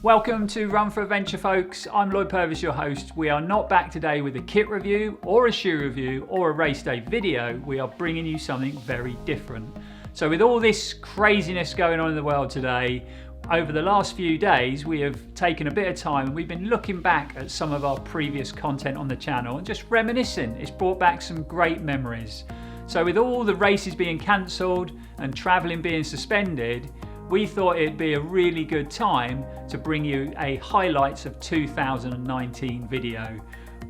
Welcome to Run4Adventure, folks. I'm Lloyd Purvis, your host. We are not back today with a kit review or a shoe review or a race day video. We are bringing you something very different. So with all this craziness going on in the world today, over the last few days we have taken a bit of time and we've been looking back at some of our previous content on the channel and just reminiscing. It's brought back some great memories. So with all the races being cancelled and travelling being suspended, we thought it'd be a really good time to bring you a highlights of 2019 video.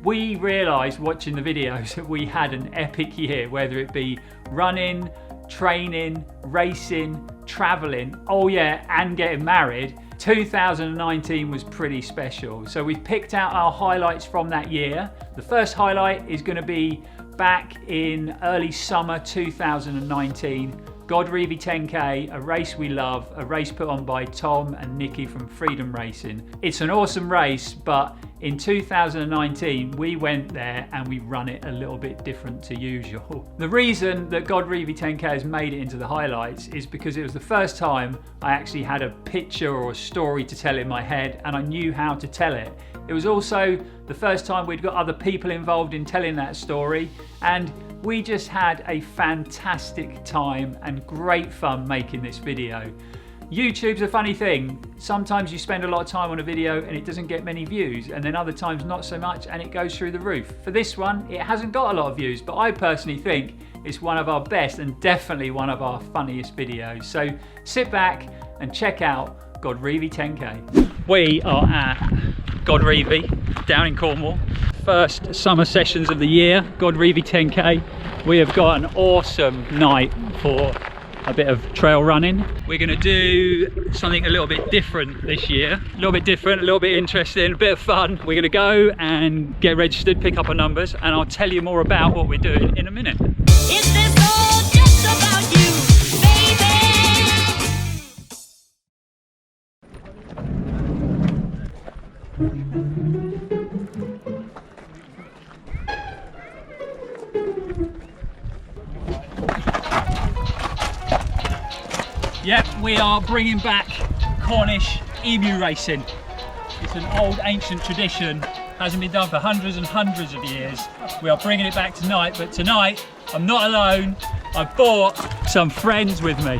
We realised watching the videos that we had an epic year, whether it be running, training, racing, travelling, oh yeah, and getting married. 2019 was pretty special. So we've picked out our highlights from that year. The first highlight is going to be back in early summer 2019. Godrevy 10K, a race we love, a race put on by Tom and Nikki from Freedom Racing. It's an awesome race, but in 2019 we went there and we run it a little bit different to usual. The reason that Godrevy 10K has made it into the highlights is because it was the first time I actually had a picture or a story to tell in my head and I knew how to tell it. It was also the first time we'd got other people involved in telling that story, and we just had a fantastic time and great fun making this video. YouTube's a funny thing. Sometimes you spend a lot of time on a video and it doesn't get many views, and then other times not so much and it goes through the roof. For this one, it hasn't got a lot of views, but I personally think it's one of our best and definitely one of our funniest videos. So sit back and check out Godrevy 10K. We are at Godrevy down in Cornwall. First summer sessions of the year, Godrevy 10K. We have got an awesome night for a bit of trail running. We're going to do something a little bit different this year. A little bit different, a little bit interesting, a bit of fun. We're going to go and get registered, pick up our numbers, and I'll tell you more about what we're doing in a minute. Is this all just about you, baby? Yep, we are bringing back Cornish emu racing. It's an old ancient tradition, hasn't been done for hundreds and hundreds of years. We are bringing it back tonight, but tonight I'm not alone. I've brought some friends with me.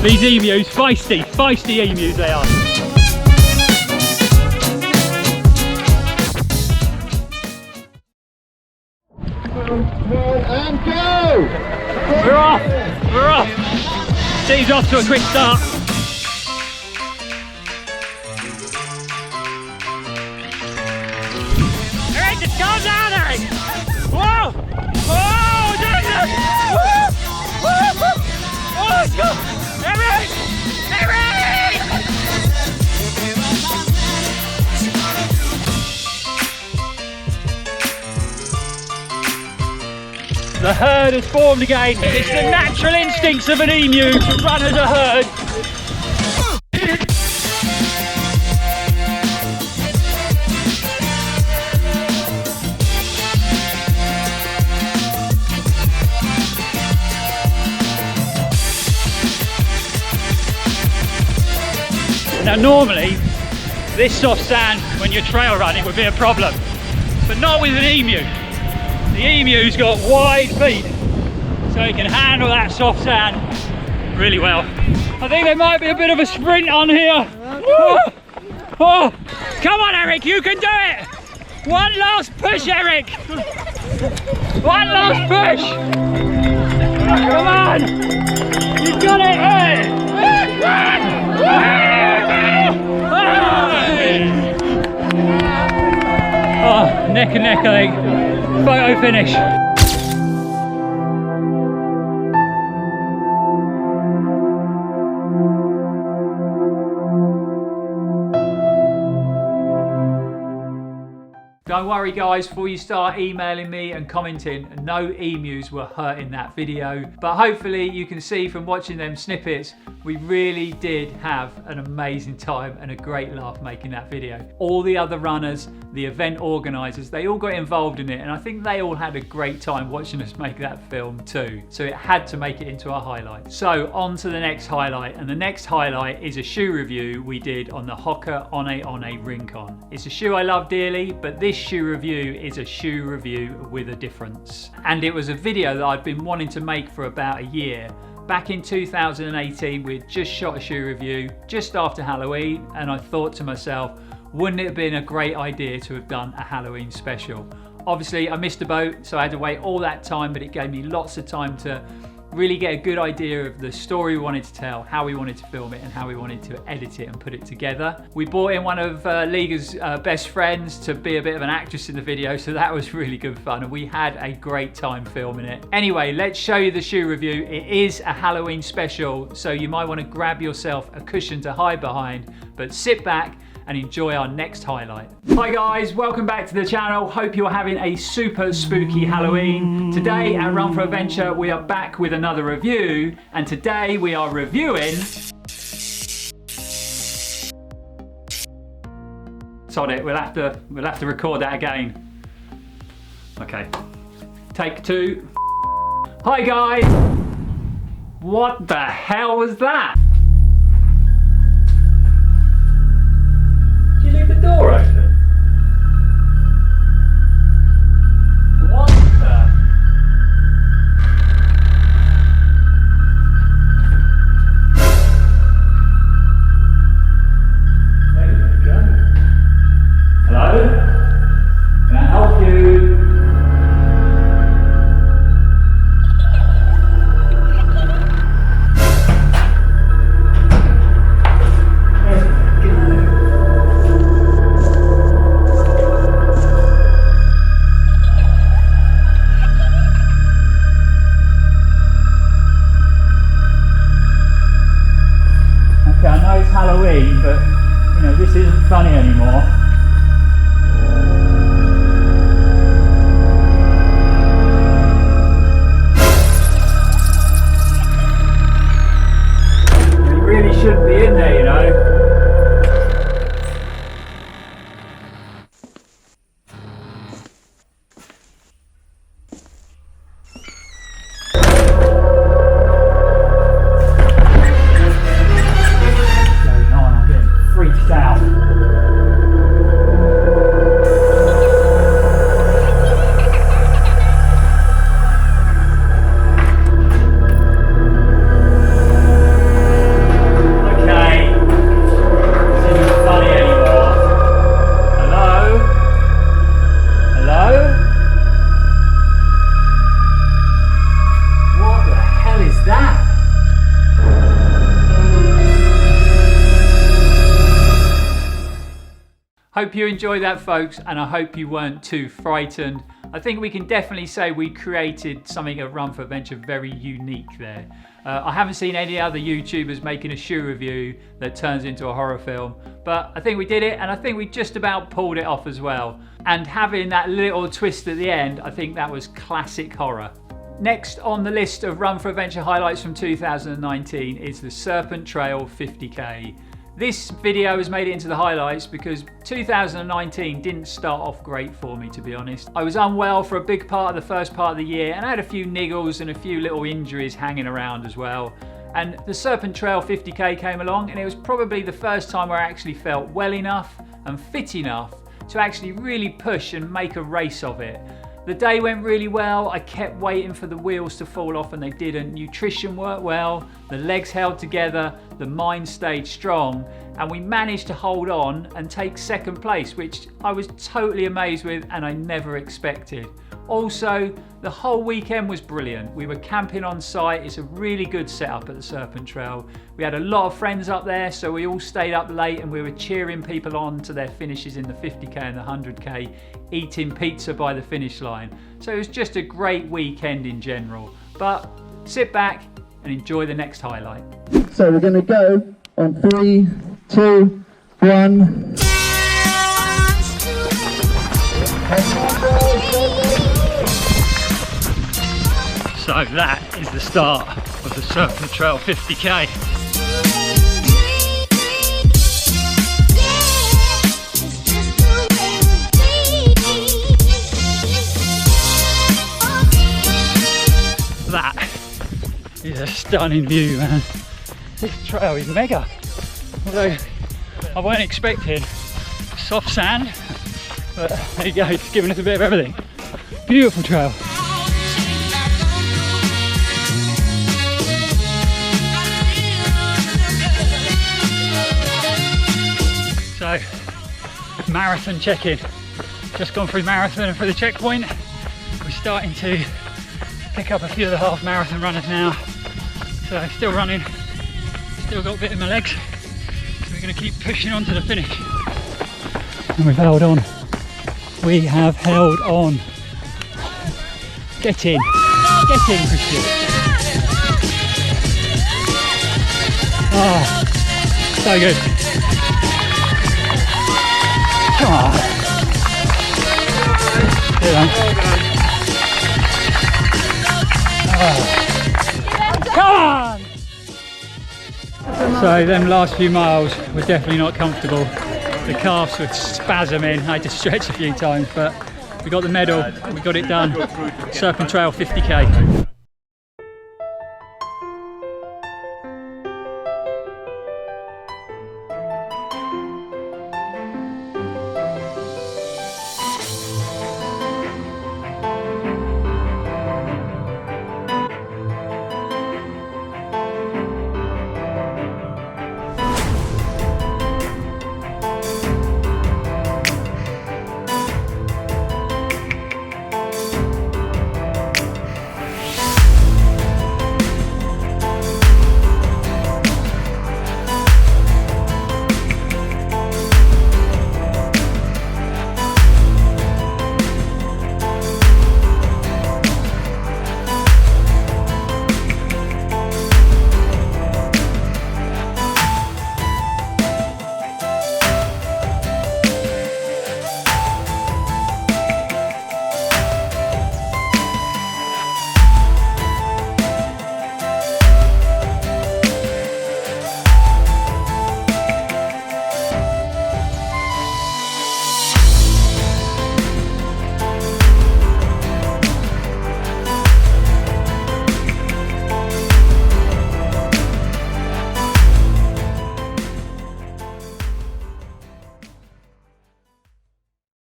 These emus, feisty emus they are. And go! We're off! Team's off to a quick start. Eric, just calm down, Eric! Whoa! Whoa! Jesus! Woo! Woo! Woo! Oh, let's go! Eric! Eric! The herd has formed again. It's the natural instincts of an emu to run as a herd. Now normally, this soft sand when you're trail running would be a problem, but not with an emu. The emu's got wide feet, so it can handle that soft sand really well. I think there might be a bit of a sprint on here. Oh, oh. Come on, Eric, you can do it! One last push, Eric! One last push! Come on! You've got it! Oh, neck and neck, I think. Photo finish. Don't worry guys, before you start emailing me and commenting, no emus were hurt in that video. But hopefully you can see from watching them snippets, we really did have an amazing time and a great laugh making that video. All the other runners, the event organisers, they all got involved in it, and I think they all had a great time watching us make that film too. So it had to make it into our highlight. So on to the next highlight, and the next highlight is a shoe review we did on the Hoka One Rincon. It's a shoe I love dearly, but this shoe review is a shoe review with a difference. And it was a video that I'd been wanting to make for about a year. Back in 2018, we'd just shot a shoe review just after Halloween, and I thought to myself, wouldn't it have been a great idea to have done a Halloween special? Obviously, I missed the boat, so I had to wait all that time, but it gave me lots of time to really get a good idea of the story we wanted to tell, how we wanted to film it, and how we wanted to edit it and put it together. We brought in one of Liga's best friends to be a bit of an actress in the video, so that was really good fun, and we had a great time filming it. Anyway, let's show you the shoe review. It is a Halloween special, so you might want to grab yourself a cushion to hide behind, but sit back and enjoy our next highlight. Hi guys, welcome back to the channel. Hope you're having a super spooky Halloween. Today at Run4Adventure, we are back with another review, and today we are reviewing... Sod it, we'll have to record that again. Okay, take two. Hi guys! What the hell was that? Did you leave the door open? What the? There we go. Hello? Can I help you? Halloween, but you know, this isn't funny anymore. You really shouldn't be in there, you know. Hope you enjoyed that, folks, and I hope you weren't too frightened. I think we can definitely say we created something at Run4Adventure very unique there. I haven't seen any other YouTubers making a shoe review that turns into a horror film, but I think we did it, and I think we just about pulled it off as well. And having that little twist at the end, I think that was classic horror. Next on the list of Run4Adventure highlights from 2019 is the Serpent Trail 50k. This video has made it into the highlights because 2019 didn't start off great for me, to be honest. I was unwell for a big part of the first part of the year, and I had a few niggles and a few little injuries hanging around as well. And the Serpent Trail 50k came along, and it was probably the first time where I actually felt well enough and fit enough to actually really push and make a race of it. The day went really well. I kept waiting for the wheels to fall off and they didn't. Nutrition worked well, the legs held together, the mind stayed strong, and we managed to hold on and take second place, which I was totally amazed with and I never expected. Also, the whole weekend was brilliant. We were camping on site. It's a really good setup at the Serpent Trail. We had a lot of friends up there, so we all stayed up late and we were cheering people on to their finishes in the 50k and the 100k, eating pizza by the finish line. So it was just a great weekend in general. But sit back and enjoy the next highlight. So we're going to go on 3, 2, 1. So that is the start of the Serpent Trail 50k. That is a stunning view, man. This trail is mega. Although I weren't expecting soft sand, but there you go, it's giving us a bit of everything. Beautiful trail. So, marathon check-in. Just gone through marathon and through the checkpoint. We're starting to pick up a few of the half marathon runners now. So still running, still got a bit in my legs. So we're going to keep pushing on to the finish. And we've held on. We have held on. Get in, Christian. Oh, so good. Come on. Come on! So them last few miles were definitely not comfortable. The calves were spasming. I had to stretch a few times, but we got the medal. We got it done. Serpent Trail 50k.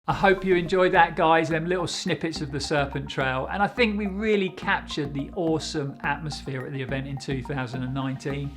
I hope you enjoyed that, guys, them little snippets of the Serpent Trail, and I think we really captured the awesome atmosphere at the event in 2019.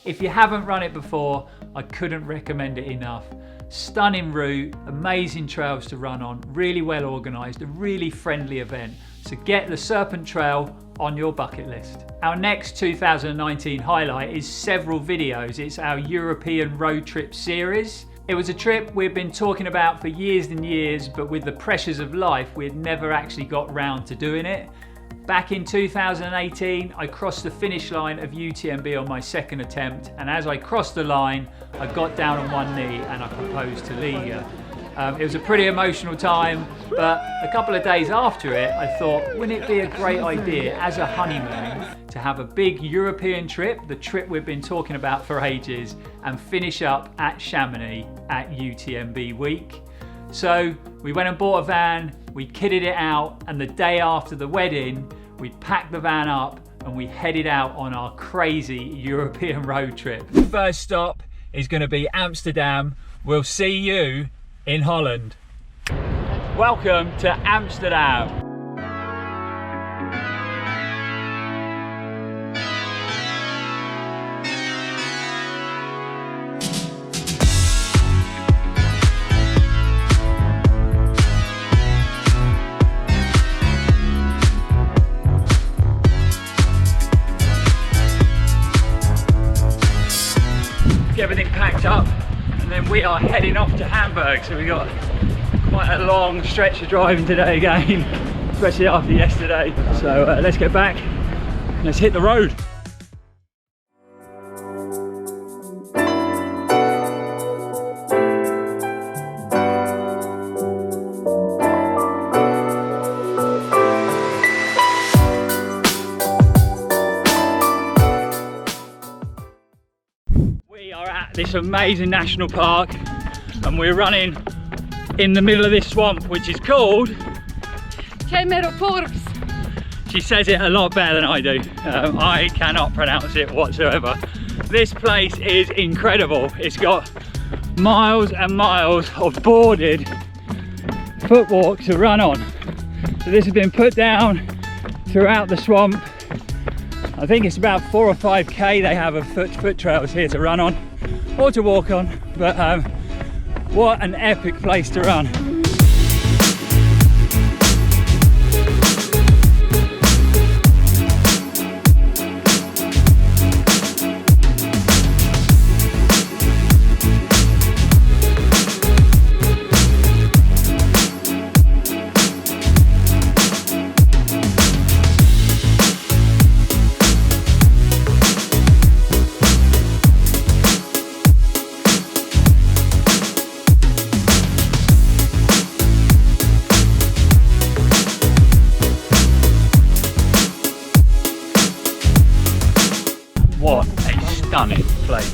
If you haven't run it before, I couldn't recommend it enough. Stunning route, amazing trails to run on, really well organised, a really friendly event. So get the Serpent Trail on your bucket list. Our next 2019 highlight is several videos. It's our European road trip series. It was a trip we've been talking about for years and years, but with the pressures of life, we had never actually got round to doing it. Back in 2018, I crossed the finish line of UTMB on my second attempt, and as I crossed the line, I got down on one knee and I proposed to Liga. It was a pretty emotional time, but a couple of days after it, I thought, wouldn't it be a great idea as a honeymoon to have a big European trip, the trip we've been talking about for ages, and finish up at Chamonix at UTMB week. So we went and bought a van, we kitted it out, and the day after the wedding, we packed the van up and we headed out on our crazy European road trip. The first stop is going to be Amsterdam. We'll see you in Holland. Welcome to Amsterdam. Get everything packed up, and then we are heading off to Hamburg. So we got quite a long stretch of driving today again, especially after yesterday. So let's get back, let's hit the road. this amazing national park, and we're running in the middle of this swamp, which is called Chamonix. She says it a lot better than I do. I cannot pronounce it whatsoever. This place is incredible. It's got miles and miles of boarded footwalk to run on. So this has been put down throughout the swamp. I think it's about 4 or 5k they have of foot trails here to run on or to walk on, but what an epic place to run. What a stunning place.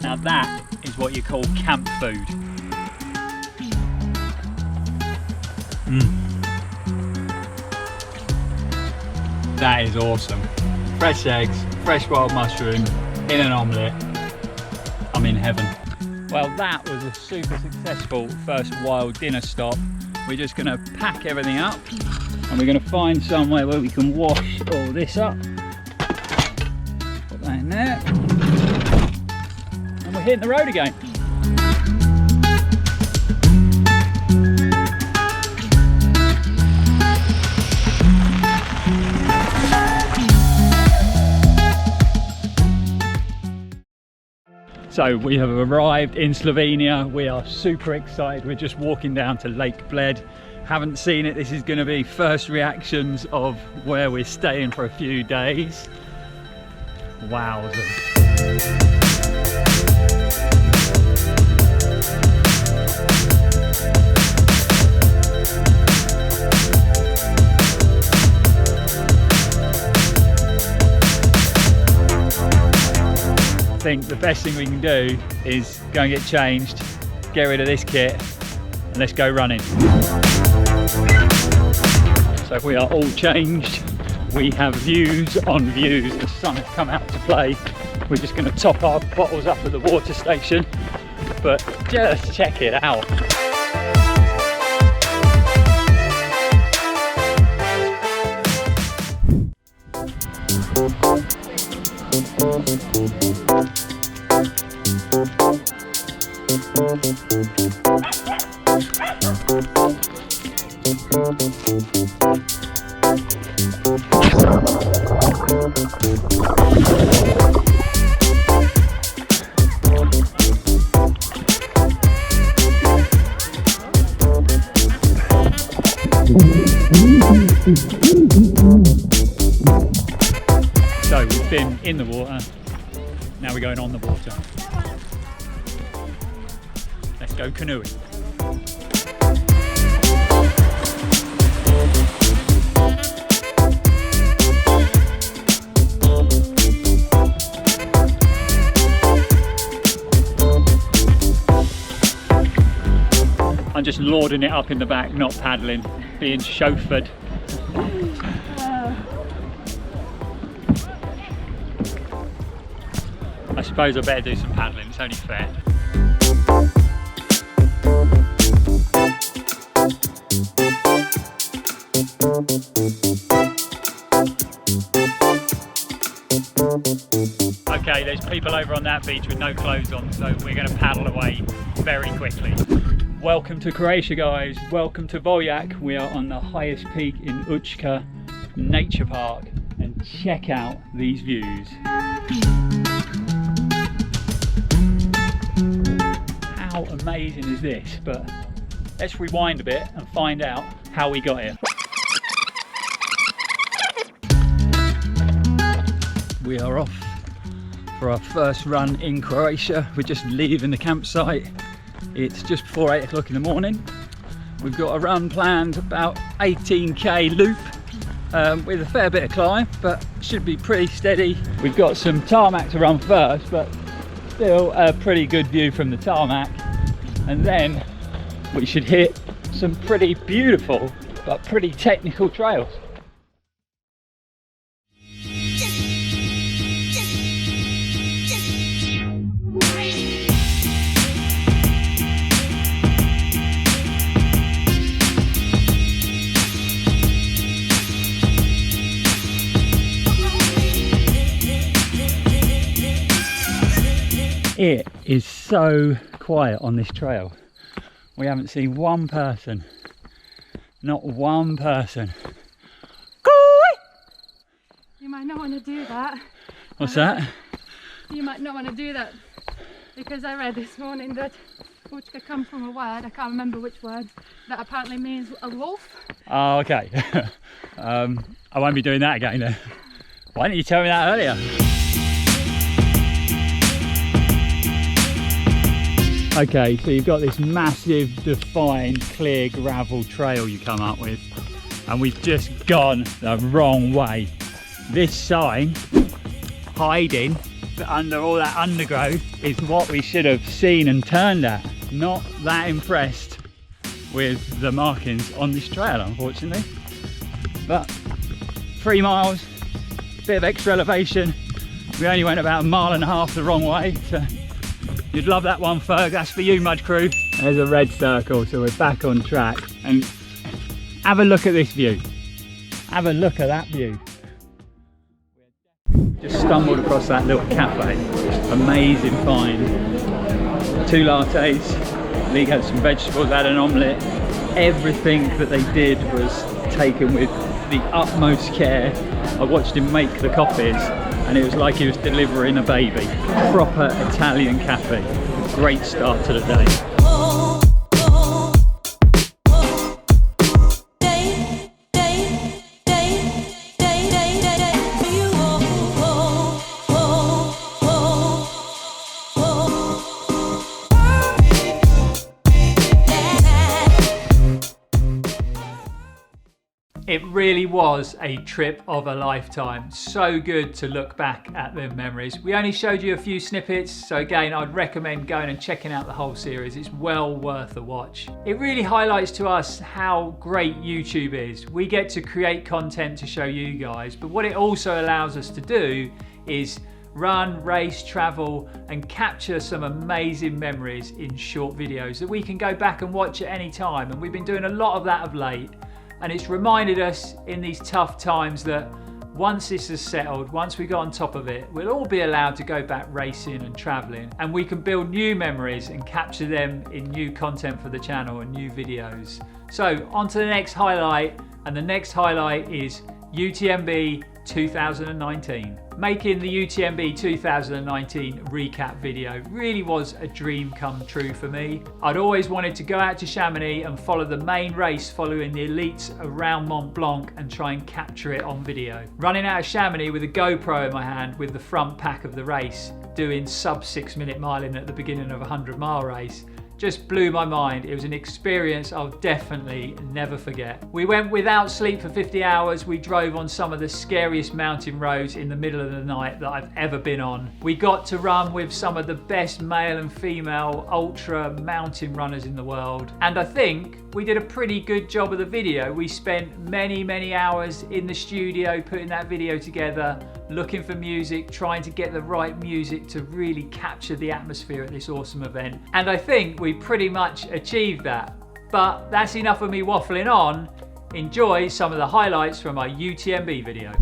Now that is what you call camp food. That is awesome. Fresh eggs, fresh wild mushroom, in an omelette. I'm in heaven. Well, that was a super successful first wild dinner stop. We're just gonna pack everything up and we're gonna find somewhere where we can wash all this up. Put that in there. And we're hitting the road again. So we have arrived in Slovenia. We are super excited. We're just walking down to Lake Bled. Haven't seen it. This is going to be first reactions of where we're staying for a few days. Wowzers. I think the best thing we can do is go and get changed, get rid of this kit, and let's go running. So we are all changed. We have views on views. The sun has come out to play. We're just going to top our bottles up at the water station, but just check it out. So we've been in the water, now we're going on the water. Let's go canoeing. I'm just lording it up in the back, not paddling, being chauffeured. I suppose I better do some paddling, it's only fair. Okay, there's people over on that beach with no clothes on, so we're going to paddle away very quickly. Welcome to Croatia, guys. Welcome to Vojak. We are on the highest peak in Učka Nature Park, and check out these views. How amazing is this? But let's rewind a bit and find out how we got here. We are off for our first run in Croatia. We're just leaving the campsite. It's just before 8 o'clock in the morning. We've got a run planned, about 18k loop with a fair bit of climb, but should be pretty steady. We've got some tarmac to run first, but still a pretty good view from the tarmac. And then we should hit some pretty beautiful but pretty technical trails. It is so quiet on this trail. We haven't seen one person, not one person. You might not want to do that. What's that? You might not want to do that because I read this morning that Učka comes from a word, I can't remember which word, that apparently means a wolf. Oh, okay. I won't be doing that again then. Why didn't you tell me that earlier? Okay, so you've got this massive, defined, clear gravel trail you come up with, and we've just gone the wrong way. This sign, hiding under all that undergrowth, is what we should have seen and turned at. Not that impressed with the markings on this trail, unfortunately. But 3 miles, bit of extra elevation. We only went about 1.5 miles the wrong way, so you'd love that one, Ferg. That's for you, Mud Crew. There's a red circle, so we're back on track. And have a look at this view. Have a look at that view. Just stumbled across that little cafe. Amazing find. 2 lattes. Lee had some vegetables, had an omelette. Everything that they did was taken with the utmost care. I watched him make the coffees, and it was like he was delivering a baby. Proper Italian cafe. A great start to the day. It really was a trip of a lifetime. So good to look back at the memories. We only showed you a few snippets, so again, I'd recommend going and checking out the whole series. It's well worth a watch. It really highlights to us how great YouTube is. We get to create content to show you guys, but what it also allows us to do is run, race, travel, and capture some amazing memories in short videos that we can go back and watch at any time. And we've been doing a lot of that of late. And it's reminded us in these tough times that once this is settled, once we got on top of it, we'll all be allowed to go back racing and traveling, and we can build new memories and capture them in new content for the channel and new videos. So on to the next highlight, and the next highlight is UTMB 2019. Making the UTMB 2019 recap video really was a dream come true for me. I'd always wanted to go out to Chamonix and follow the main race following the elites around Mont Blanc and try and capture it on video. Running out of Chamonix with a GoPro in my hand with the front pack of the race, doing sub 6 minute miling at the beginning of a 100-mile race, just blew my mind. It was an experience I'll definitely never forget. We went without sleep for 50 hours. We drove on some of the scariest mountain roads in the middle of the night that I've ever been on. We got to run with some of the best male and female ultra mountain runners in the world. And I think we did a pretty good job of the video. We spent many hours in the studio putting that video together, looking for music, trying to get the right music to really capture the atmosphere at this awesome event. And I think we pretty much achieved that. But that's enough of me waffling on. Enjoy some of the highlights from our UTMB video.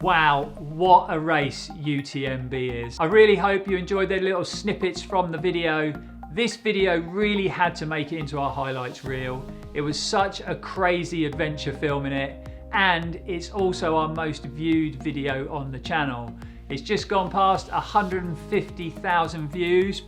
Wow, what a race UTMB is. I really hope you enjoyed the little snippets from the video. This video really had to make it into our highlights reel. It was such a crazy adventure filming it, and it's also our most viewed video on the channel. It's just gone past 150,000 views.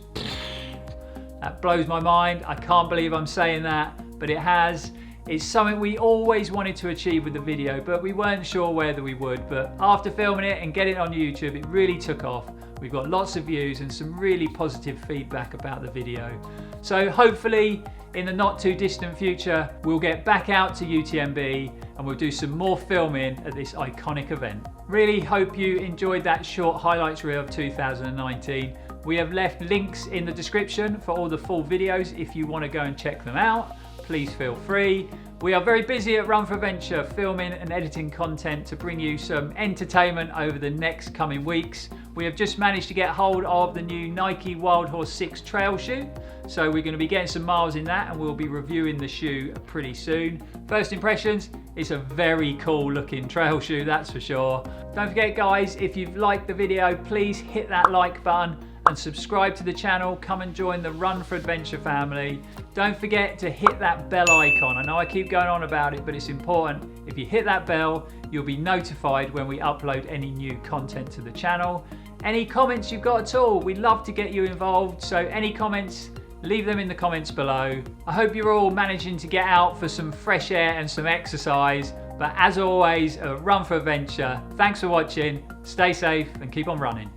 That blows my mind. I can't believe I'm saying that, but it has. It's something we always wanted to achieve with the video, but we weren't sure whether we would. But after filming it and getting it on YouTube, it really took off. We've got lots of views and some really positive feedback about the video. So hopefully in the not too distant future, we'll get back out to UTMB and we'll do some more filming at this iconic event. Really hope you enjoyed that short highlights reel of 2019. We have left links in the description for all the full videos if you want to go and check them out. Please feel free. We are very busy at Run4Adventure filming and editing content to bring you some entertainment over the next coming weeks. We have just managed to get hold of the new Nike Wild Horse 6 trail shoe. So we're going to be getting some miles in that and we'll be reviewing the shoe pretty soon. First impressions, it's a very cool looking trail shoe, that's for sure. Don't forget guys, if you've liked the video, please hit that like button and subscribe to the channel. Come and join the Run4Adventure family. Don't forget to hit that bell icon. I know I keep going on about it, but it's important. If you hit that bell, you'll be notified when we upload any new content to the channel. Any comments you've got at all, we'd love to get you involved. So any comments, leave them in the comments below. I hope you're all managing to get out for some fresh air and some exercise. But as always, Run4Adventure, thanks for watching, stay safe and keep on running.